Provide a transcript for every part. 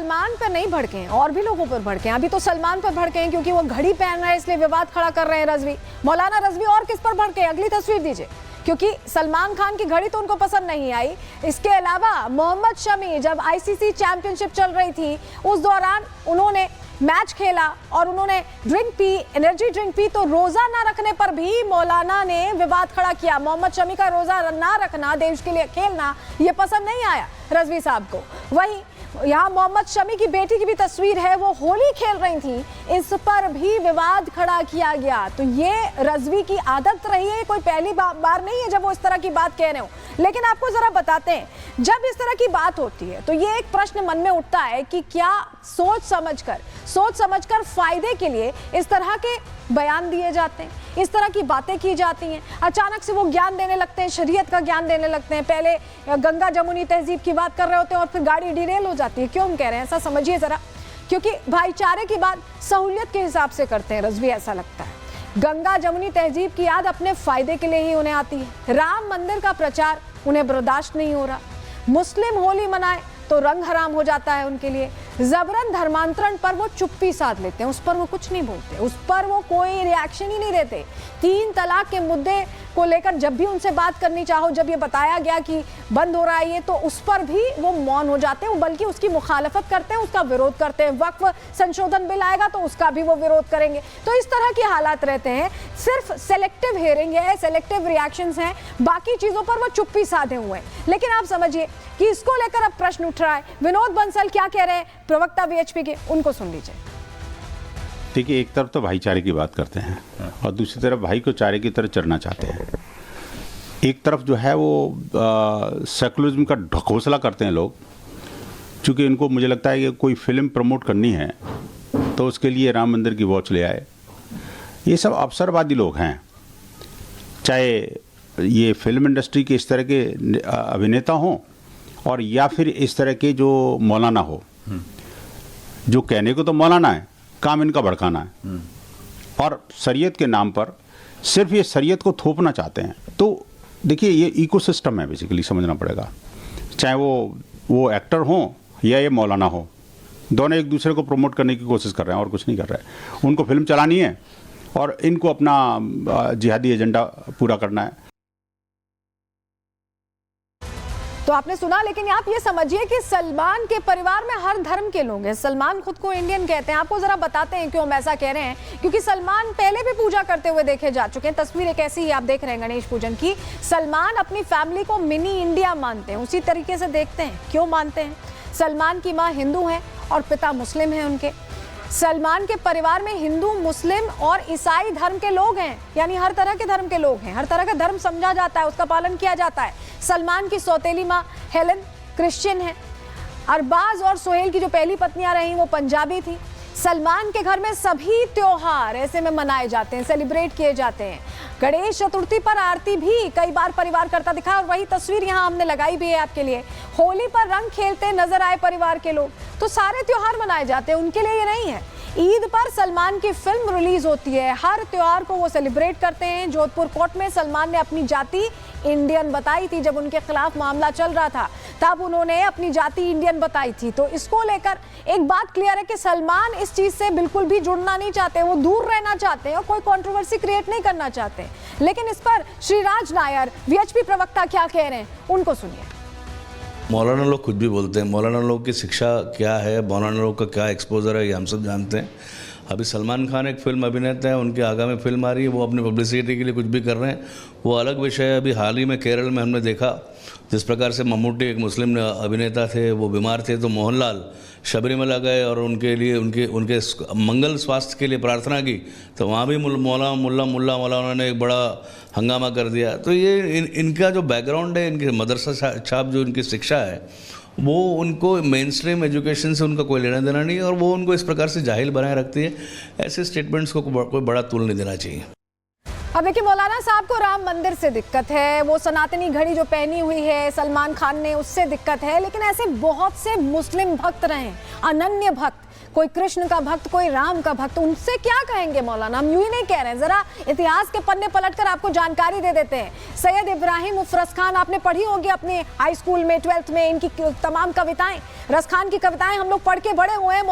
सलमान पर नहीं भड़के हैं, और भी लोगों पर भड़के हैं। अभी तो सलमान पर भड़के हैं क्योंकि वो घड़ी पहन रहे हैं, इसलिए विवाद खड़ा कर रहे हैं रज़वी, मौलाना रज़वी। और किस पर भड़के? अगली तस्वीर दीजिए, क्योंकि सलमान खान की घड़ी तो उनको पसंद नहीं आई। इसके अलावा मोहम्मद शमी, जब आईसीसी चैंपियनशिप चल रही थी उस दौरान उन्होंने मैच खेला और उन्होंने drink P, energy drink P, तो रोजा ना रखने पर भी मौलाना ने विवाद खड़ा किया। मोहम्मद शमी का रोजा ना रखना, देश के लिए खेलना, ये पसंद नहीं आया रज़वी साहब को। वहीं यहाँ मोहम्मद शमी की बेटी की भी तस्वीर है, वो होली खेल रही थी, इस पर भी विवाद खड़ा किया गया। तो ये रज़वी की आदत रही है, कोई पहली बार नहीं है जब वो इस तरह की बात कह रहे हो। लेकिन आपको जरा बताते हैं, जब इस तरह की बात होती है तो ये एक प्रश्न मन में उठता है कि क्या सोच समझकर फायदे के लिए इस तरह के बयान दिए जाते हैं, इस तरह की बातें की जाती हैं। अचानक से वो ज्ञान देने लगते हैं, शरीयत का ज्ञान देने लगते हैं। पहले गंगा जमुनी तहजीब की बात कर रहे होते हैं और फिर गाड़ी डिरेल हो जाती है। क्यों हम कह रहे हैं ऐसा, समझिए जरा। क्योंकि भाईचारे की बात सहूलियत के हिसाब से करते हैं रज़वी, ऐसा लगता है। गंगा जमुनी तहजीब की याद अपने फायदे के लिए ही उन्हें आती है। राम मंदिर का प्रचार उन्हें बर्दाश्त नहीं हो रहा। मुस्लिम होली मनाए तो रंग हराम हो जाता है उनके लिए। जबरन धर्मांतरण पर वो चुप्पी साध लेते हैं, उस पर वो कुछ नहीं बोलते, उस पर वो कोई रिएक्शन ही नहीं देते। 3 तलाक के मुद्दे को लेकर जब भी उनसे बात करनी चाहो, जब ये बताया गया कि बंद हो रहा है ये, तो उस पर भी वो मौन हो जाते हैं, बल्कि उसकी मुखालफत करते हैं, उसका विरोध करते हैं। वक्फ संशोधन बिल आएगा तो उसका भी वो विरोध करेंगे। तो इस तरह के हालात रहते हैं। सिर्फ सेलेक्टिव हियरिंग है, सेलेक्टिव रिएक्शंस हैं, बाकी चीजों पर वो चुप्पी साधे हुए हैं। लेकिन आप समझिए कि इसको लेकर अब प्रश्न उठ रहा है। विनोद बंसल क्या कह रहे हैं, प्रवक्ता वीएचपी के, उनको सुन लीजिए। देखिए, एक तरफ तो भाईचारे की बात करते हैं और दूसरी तरफ भाई को चारे की तरह चरना चाहते हैं। एक तरफ जो है वो सेकुलरिज्म का ढकोसला करते हैं लोग, क्योंकि इनको मुझे लगता है कि कोई फिल्म प्रमोट करनी है तो उसके लिए राम मंदिर की वॉच ले आए। ये सब अवसरवादी लोग हैं, चाहे ये फिल्म इंडस्ट्री के इस तरह के अभिनेता हों और या फिर इस तरह के जो मौलाना हो, जो कहने को तो मौलाना है, काम इनका भड़काना है और शरीयत के नाम पर सिर्फ ये शरीयत को थोपना चाहते हैं। तो देखिए, ये इकोसिस्टम है बेसिकली, समझना पड़ेगा। चाहे वो एक्टर हों या ये मौलाना हो, दोनों एक दूसरे को प्रमोट करने की कोशिश कर रहे हैं और कुछ नहीं कर रहे हैं। उनको फिल्म चलानी है और इनको अपना जिहादी एजेंडा पूरा करना है। तो आपने सुना, लेकिन आप ये समझिए कि सलमान के परिवार में हर धर्म के लोग हैं। सलमान खुद को इंडियन कहते हैं। आपको जरा बताते हैं क्यों हम ऐसा कह रहे हैं, क्योंकि सलमान पहले भी पूजा करते हुए देखे जा चुके हैं। तस्वीर एक ऐसी ही आप देख रहे हैं गणेश पूजन की। सलमान अपनी फैमिली को मिनी इंडिया मानते हैं, उसी तरीके से देखते हैं। क्यों मानते हैं? सलमान की माँ हिंदू है और पिता मुस्लिम है उनके। सलमान के परिवार में हिंदू, मुस्लिम और ईसाई धर्म के लोग हैं, यानी हर तरह के धर्म के लोग हैं। हर तरह का धर्म समझा जाता है, उसका पालन किया जाता है। सलमान की सौतेली माँ हेलन क्रिश्चियन है। अरबाज और सोहेल की जो पहली पत्नियां रहीं वो पंजाबी थी। सलमान के घर में सभी त्योहार ऐसे में मनाए जाते हैं, सेलिब्रेट किए जाते हैं। गणेश चतुर्थी पर आरती भी कई बार परिवार करता दिखा, और वही तस्वीर यहाँ हमने लगाई भी है आपके लिए। होली पर रंग खेलते नजर आए परिवार के लोग। तो सारे त्योहार मनाए जाते हैं, उनके लिए ये नहीं है। ईद पर सलमान की फिल्म रिलीज होती है, हर त्योहार को वो सेलिब्रेट करते हैं। जोधपुर कोर्ट में सलमान ने अपनी जाति इंडियन बताई थी, जब उनके खिलाफ मामला चल रहा था तब उन्होंने अपनी जाति इंडियन बताई थी। तो इसको लेकर एक बात क्लियर है कि सलमान इस चीज से बिल्कुल भी जुड़ना नहीं चाहते, वो दूर रहना चाहते हैं और कोई कंट्रोवर्सी क्रिएट नहीं करना चाहते। लेकिन इस पर श्रीराज नायर, वीएचपी प्रवक्ता, क्या कह रहे हैं, उनको सुनिए। मौलाना लोग कुछ भी बोलते हैं, मौलाना लोग की शिक्षा क्या है, मौलाना लोग का क्या एक्सपोजर है, ये हम सब जानते हैं। अभी सलमान खान एक फिल्म अभिनेता है, उनके आगामी फिल्म आ रही है, वो अपनी पब्लिसिटी के लिए कुछ भी कर रहे हैं, वो अलग विषय है। अभी हाल ही में केरल में हमने देखा जिस प्रकार से मम्मूटी एक मुस्लिम अभिनेता थे, वो बीमार थे, तो मोहनलाल शबरीमला गए और उनके लिए उनके मंगल स्वास्थ्य के लिए प्रार्थना की, तो वहाँ भी मौलाना ने एक बड़ा हंगामा कर दिया। तो ये इनका जो बैकग्राउंड है, इनके मदरसा छाप जो इनकी शिक्षा है, वो उनको मेन स्ट्रीम एजुकेशन से उनका कोई लेना देना नहीं है और वो उनको इस प्रकार से जाहिल बनाए रखती है। ऐसे स्टेटमेंट्स को कोई बड़ा तूल नहीं देना चाहिए। अब देखिए, मौलाना साहब को राम मंदिर से दिक्कत है, वो सनातनी घड़ी जो पहनी हुई है सलमान खान ने, उससे दिक्कत है। लेकिन ऐसे बहुत से मुस्लिम भक्त रहे, अनन्य भक्त, कोई कृष्ण का भक्त, कोई राम का भक्त, उनसे क्या कहेंगे मौलाना? हम यूं ही नहीं कह रहे हैं, जरा इतिहास के पन्ने पलटकर आपको जानकारी दे देते हैं। सैयद इब्राहिम उर्फ रस खान आपने पढ़ी होगी अपने हाई स्कूल में, 12th में, इनकी तमाम कविताएं, रस खान की कविताएं हम लोग पढ़ के बड़े हुए हैं।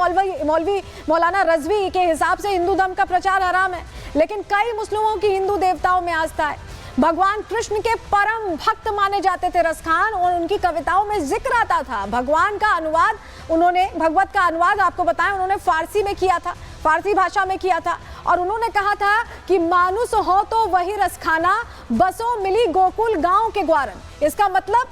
मौलवी मौलाना रज़वी के हिसाब से हिंदू धर्म का प्रचार हराम है, लेकिन कई मुस्लिमों की हिंदू देवताओं में आस्था है। भगवान कृष्ण के परम भक्त माने जाते थे रस खान, और उनकी कविताओं में जिक्र आता था। भगवान का अनुवाद उन्होंने, भगवत का अनुवाद आपको बताएं, उन्होंने फारसी में किया था, फारसी भाषा में किया था, और उन्होंने कहा था कि मानुस हो तो वही रस खाना, बसो मिली गोकुल गांव के ग्वारन। इसका मतलब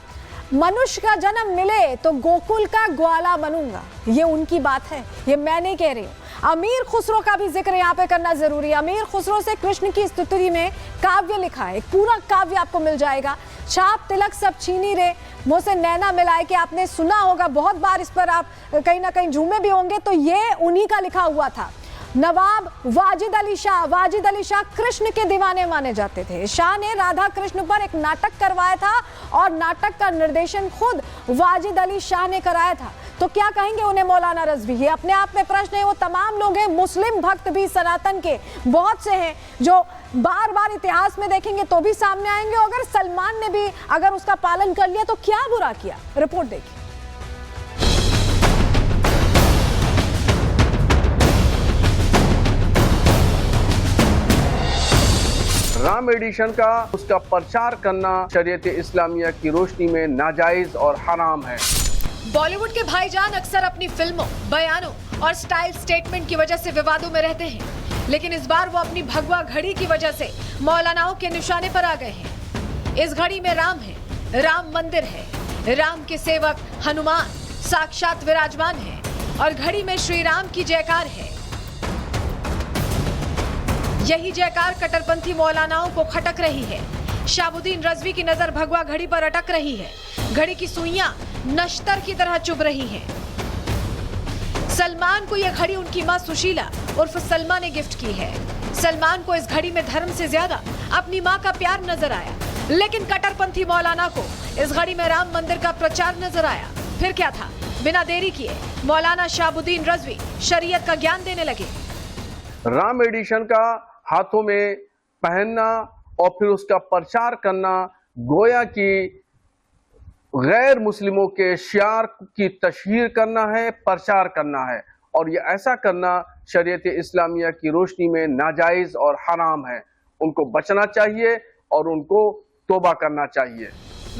मनुष्य का जन्म मिले तो गोकुल का ग्वाला बनूंगा। ये उनकी बात है, ये मैं नहीं कह रही हूँ। अमीर खुसरो का भी जिक्र यहाँ पे करना जरूरी है। अमीर खुसरो से कृष्ण की स्तुति में काव्य लिखा है, एक पूरा काव्य आपको मिल जाएगा। छाप तिलक सब छीनी रे, मुँह से नैना मिलाए, कि आपने सुना होगा बहुत बार, इस पर आप कहीं ना कहीं झूमे भी होंगे, तो ये उन्हीं का लिखा हुआ था। नवाब वाजिद अली शाह कृष्ण के दीवाने माने जाते थे। शाह ने राधा कृष्ण पर एक नाटक करवाया था, और नाटक का निर्देशन खुद वाजिद अली शाह ने कराया था। तो क्या कहेंगे उन्हें मौलाना रज़वी? ये अपने आप में प्रश्न है। वो तमाम लोग हैं, मुस्लिम भक्त भी सनातन के बहुत से हैं, जो बार बार इतिहास में देखेंगे तो भी सामने आएंगे। अगर सलमान ने भी अगर उसका पालन कर लिया तो क्या बुरा किया? रिपोर्ट देखिए। राम एडिशन का उसका प्रचार करना शरीयत इस्लामिया की रोशनी में नाजायज और हराम है। बॉलीवुड के भाईजान अक्सर अपनी फिल्मों, बयानों और स्टाइल स्टेटमेंट की वजह से विवादों में रहते हैं, लेकिन इस बार वो अपनी भगवा घड़ी की वजह से मौलानाओं के निशाने पर आ गए हैं। इस घड़ी में राम है, राम मंदिर है, राम के सेवक हनुमान साक्षात विराजमान है, और घड़ी में श्री राम की जयकार है। यही जयकार कट्टरपंथी मौलानाओं को खटक रही है। शाहबुद्दीन रज़वी की नजर भगवा घड़ी पर अटक रही है। घड़ी की सुइयां नश्तर की तरह चुभ रही हैं। सलमान को यह घड़ी उनकी मां सुशीला उर्फ सलमा ने गिफ्ट की है। सलमान को इस घड़ी में धर्म से ज्यादा अपनी मां का प्यार नजर आया, लेकिन कट्टरपंथी मौलाना को इस घड़ी में राम मंदिर का प्रचार नजर आया। फिर क्या था? बिना देरी किए मौलाना शाहबुद्दीन रज़वी शरीयत का ज्ञान देने लगे। राम एडिशन का हाथों में पहनना और फिर उसका प्रचार करना गोया की गैर मुस्लिमों के शियार की तशहीर करना है, प्रचार करना है, और ये ऐसा करना शरीयत इस्लामिया की रोशनी में नाजायज और हराम है। उनको बचना चाहिए और उनको तौबा करना चाहिए।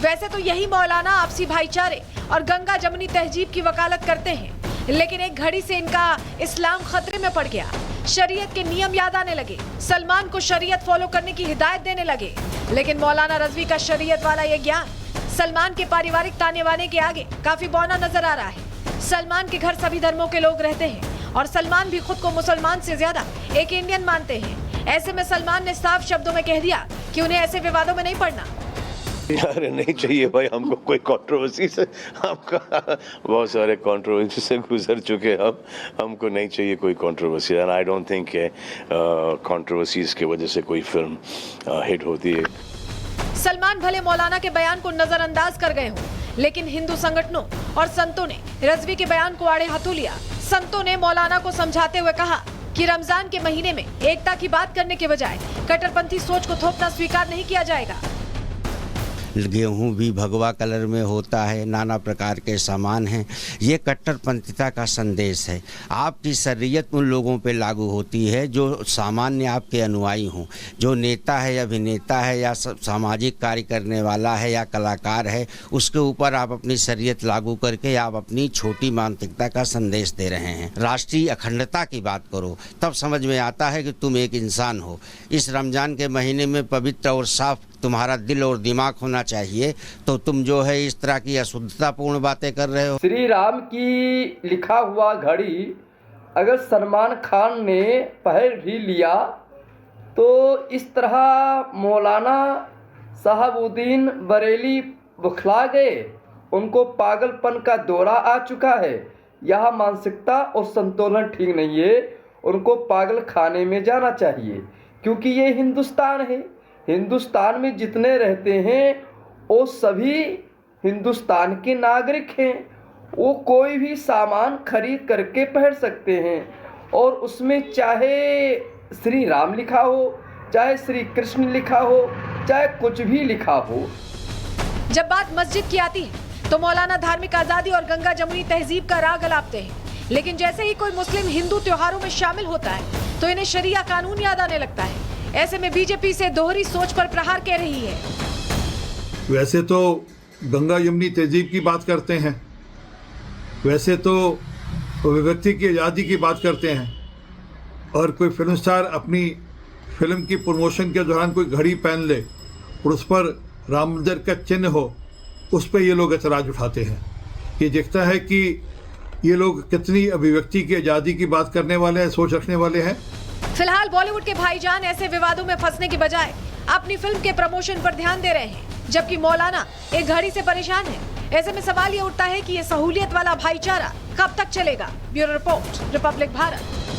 वैसे तो यही मौलाना आपसी भाईचारे और गंगा जमुनी तहजीब की वकालत करते हैं, लेकिन एक घड़ी से इनका इस्लाम खतरे में पड़ गया। शरीयत के नियम याद आने लगे, सलमान को शरीयत फॉलो करने की हिदायत देने लगे, लेकिन मौलाना रज़वी का शरीयत वाला ये ज्ञान सलमान के पारिवारिक ताने बाने के आगे काफी बौना नजर आ रहा है। सलमान के घर सभी धर्मों के लोग रहते हैं, और सलमान भी खुद को मुसलमान से ज्यादा एक इंडियन मानते हैं। ऐसे में सलमान ने साफ शब्दों में कह दिया कि उन्हें ऐसे विवादों में नहीं पड़ना। अरे नहीं चाहिए भाई, हमको कोई कंट्रोवर्सी से, हमका बहुत सारे कंट्रोवर्सी से गुजर चुके हैं हमको नहीं चाहिए कोई controversy. And I don't think controversies की वजह से कोई फिल्म हिट होती है। सलमान भले मौलाना के बयान को नजरअंदाज कर गए हों, लेकिन हिंदू संगठनों और संतों ने रज़वी के बयान को आड़े हाथों लिया। संतों ने मौलाना को समझाते हुए कहा कि रमजान के महीने में एकता की बात करने के बजाय कट्टरपंथी सोच को थोपना स्वीकार नहीं किया जाएगा। गेहूँ भी भगवा कलर में होता है, नाना प्रकार के सामान हैं। ये कट्टरपंथिता का संदेश है। आपकी शरीयत उन लोगों पे लागू होती है जो सामान्य आपके अनुयायी हों। जो नेता है, अभिनेता है, या सामाजिक कार्य करने वाला है, या कलाकार है, उसके ऊपर आप अपनी शरीयत लागू करके आप अपनी छोटी मानसिकता का संदेश दे रहे हैं। राष्ट्रीय अखंडता की बात करो, तब समझ में आता है कि तुम एक इंसान हो। इस रमज़ान के महीने में पवित्र और साफ तुम्हारा दिल और दिमाग होना चाहिए, तो तुम जो है इस तरह की अशुद्धतापूर्ण बातें कर रहे हो। श्री राम की लिखा हुआ घड़ी अगर सलमान खान ने पहन भी लिया तो इस तरह मौलाना शहाबुद्दीन बरेली बुखला गए। उनको पागलपन का दौरा आ चुका है। यह मानसिकता और संतुलन ठीक नहीं है। उनको पागल खाने में जाना चाहिए, क्योंकि ये हिंदुस्तान है। हिंदुस्तान में जितने रहते हैं वो सभी हिंदुस्तान के नागरिक हैं। वो कोई भी सामान खरीद करके पहन सकते हैं और उसमें चाहे श्री राम लिखा हो, चाहे श्री कृष्ण लिखा हो, चाहे कुछ भी लिखा हो। जब बात मस्जिद की आती है तो मौलाना धार्मिक आजादी और गंगा जमुनी तहजीब का राग अलापते हैं, लेकिन जैसे ही कोई मुस्लिम हिंदू त्योहारों में शामिल होता है तो इन्हें शरिया कानून याद आने लगता है। ऐसे में बीजेपी से दोहरी सोच पर प्रहार कह रही है। वैसे तो गंगा यमुनी तहजीब की बात करते हैं, वैसे तो अभिव्यक्ति की आज़ादी की बात करते हैं, और कोई फिल्म स्टार अपनी फिल्म की प्रमोशन के दौरान कोई घड़ी पहन ले और उस पर राम मंदिर का चिन्ह हो, उस पर ये लोग ऐतराज़ उठाते हैं। ये दिखता है कि ये लोग कितनी अभिव्यक्ति की आज़ादी की बात करने वाले हैं, सोच रखने वाले हैं। फिलहाल बॉलीवुड के भाईजान ऐसे विवादों में फंसने की बजाय अपनी फिल्म के प्रमोशन पर ध्यान दे रहे हैं, जबकि मौलाना एक घड़ी से परेशान है। ऐसे में सवाल ये उठता है कि ये सहूलियत वाला भाईचारा कब तक चलेगा। Bureau report, Republic Bharat.